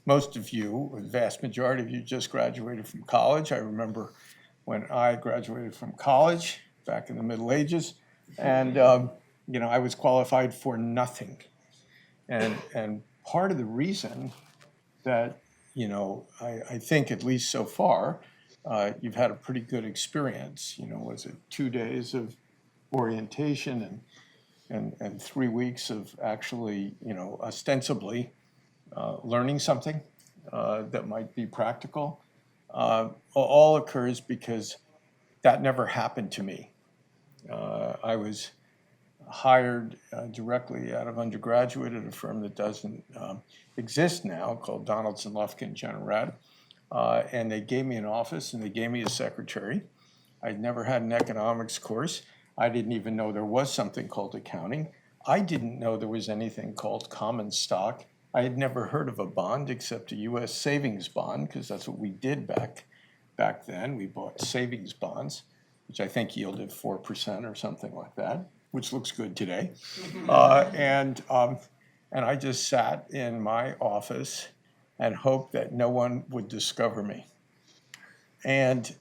most of you, the vast majority of you, just graduated from college. I remember when I graduated from college back in the Middle Ages, and I was qualified for nothing. And part of the reason that I think at least so far, you've had a pretty good experience. Was it 2 days of orientation and 3 weeks of actually, ostensibly learning something that might be practical, all occurs because that never happened to me. I was hired directly out of undergraduate at a firm that doesn't exist now, called Donaldson, Lufkin, Jennerad. And they gave me an office and they gave me a secretary. I'd never had an economics course. I didn't even know there was something called accounting. I didn't know there was anything called common stock. I had never heard of a bond except a U.S. savings bond, because that's what we did back then. We bought savings bonds, which I think yielded 4% or something like that, which looks good today. And I just sat in my office and hoped that no one would discover me. And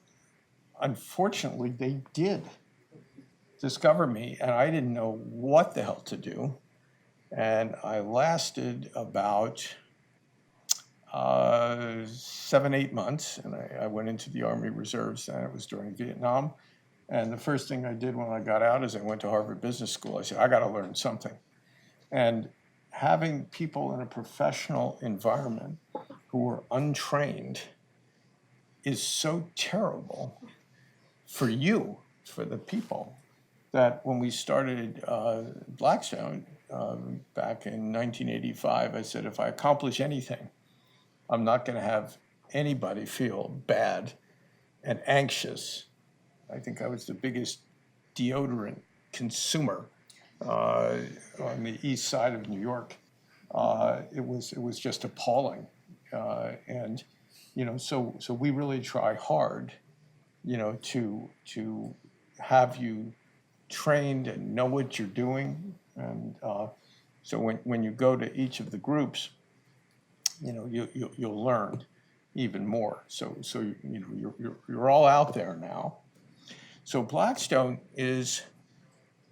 unfortunately, they did discover me, and I didn't know what the hell to do. And I lasted about 7, 8 months, and I went into the Army Reserves, and it was during Vietnam. And the first thing I did when I got out is I went to Harvard Business School. I said, I got to learn something. And having people in a professional environment who were untrained is so terrible for you, for the people, that when we started Blackstone back in 1985, I said, if I accomplish anything, I'm not going to have anybody feel bad and anxious. I think I was the biggest deodorant consumer on the east side of New York. It was just appalling, and so we really try hard, to have you trained and know what you're doing, and so when you go to each of the groups, you'll learn even more. So you're all out there now. So Blackstone is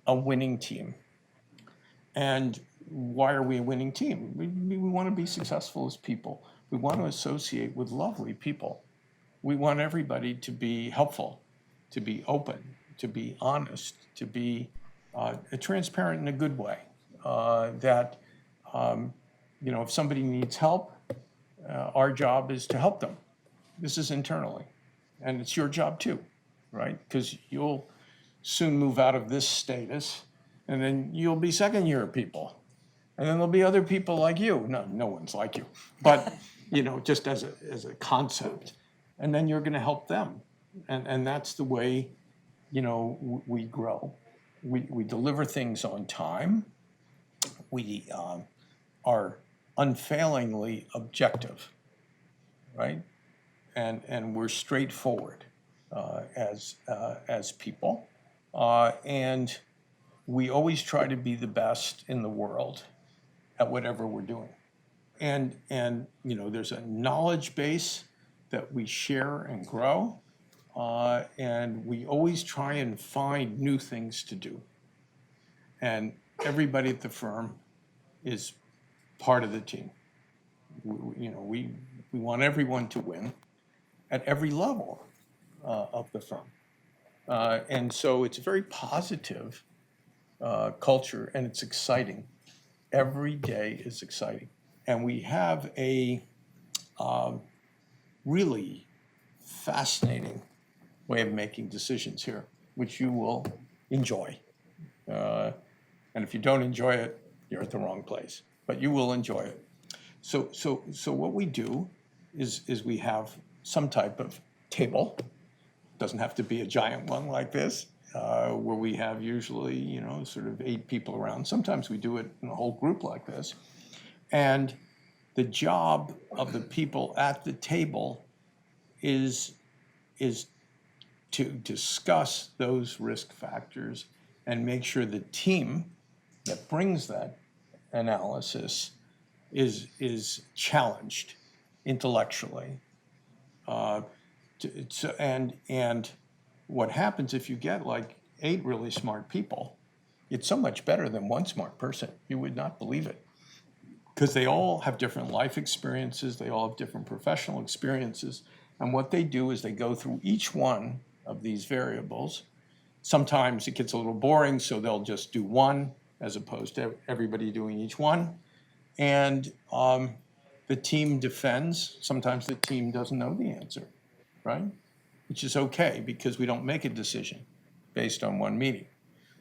a winning team. And why are we a winning team? We want to be successful as people. We want to associate with lovely people. We want everybody to be helpful, to be open, to be honest, to be transparent in a good way. That if somebody needs help, our job is to help them. This is internally, and it's your job too, right? Because you'll soon move out of this status, and then you'll be second-year people, and then there'll be other people like you. No one's like you, but just as a concept, and then you're going to help them, and that's the way we grow. We deliver things on time. We are unfailingly objective, right? And we're straightforward as people, and we always try to be the best in the world at whatever we're doing. And there's a knowledge base that we share and grow, and we always try and find new things to do. And everybody at the firm is part of the team. We want everyone to win at every level of the firm. And so it's a very positive culture, and it's exciting. Every day is exciting. And we have a really fascinating way of making decisions here, which you will enjoy. And if you don't enjoy it, you're at the wrong place. But you will enjoy it. So what we do is we have some type of table. Doesn't have to be a giant one like this, where we have usually, sort of 8 people around. Sometimes we do it in a whole group like this. And the job of the people at the table is to discuss those risk factors and make sure the team that brings that analysis is challenged intellectually. And what happens if you get like 8 really smart people, it's so much better than one smart person. You would not believe it. Because they all have different life experiences, they all have different professional experiences. And what they do is they go through each one of these variables. Sometimes it gets a little boring, so they'll just do one as opposed to everybody doing each one. And the team defends. Sometimes the team doesn't know the answer, right? Which is okay because we don't make a decision based on one meeting.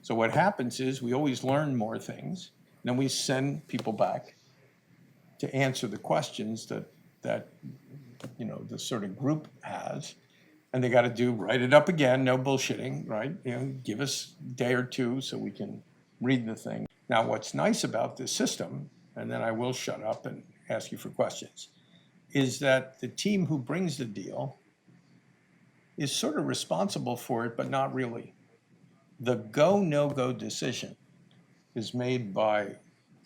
So what happens is we always learn more things. Then we send people back to answer the questions that the sort of group has, and they got to write it up again, no bullshitting, right? Give us a day or two so we can read the thing. Now, what's nice about this system, and then I will shut up and ask you for questions, is that the team who brings the deal is sort of responsible for it, but not really. The go, no-go decision is made by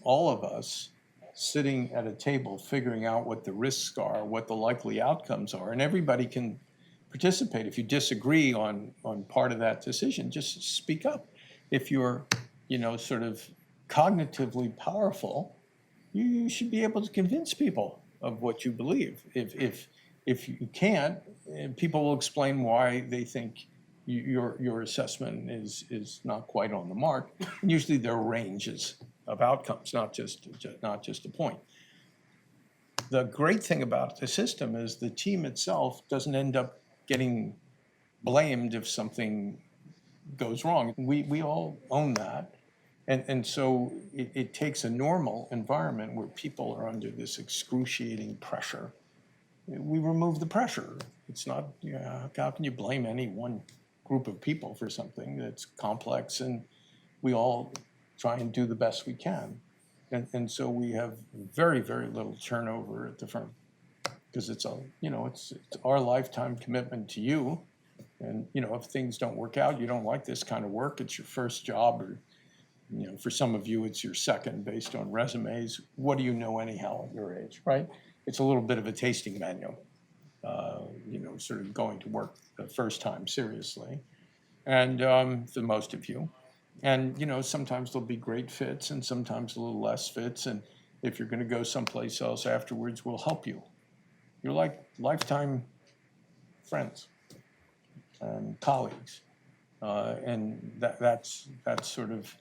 all of us sitting at a table figuring out what the risks are, what the likely outcomes are, and everybody can participate. If you disagree on part of that decision, just speak up. If you're, sort of cognitively powerful, you should be able to convince people of what you believe. If you can't, people will explain why they think your assessment is not quite on the mark. And usually there are ranges of outcomes, not just a point. The great thing about the system is the team itself doesn't end up getting blamed if something goes wrong. We all own that. And so it takes a normal environment where people are under this excruciating pressure. We remove the pressure. It's not, how can you blame any one group of people for something that's complex, and we all try and do the best we can. And so we have very, very little turnover at the firm because it's our lifetime commitment to you. And, if things don't work out, you don't like this kind of work, it's your first job, or, for some of you, it's your second based on resumes. What do you know anyhow at your age, right? It's a little bit of a tasting manual, sort of going to work the first time seriously. And for most of you. And, sometimes there'll be great fits and sometimes a little less fits. And if you're going to go someplace else afterwards, we'll help you. You're like lifetime friends and colleagues. And that's sort of,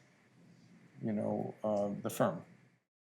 the firm.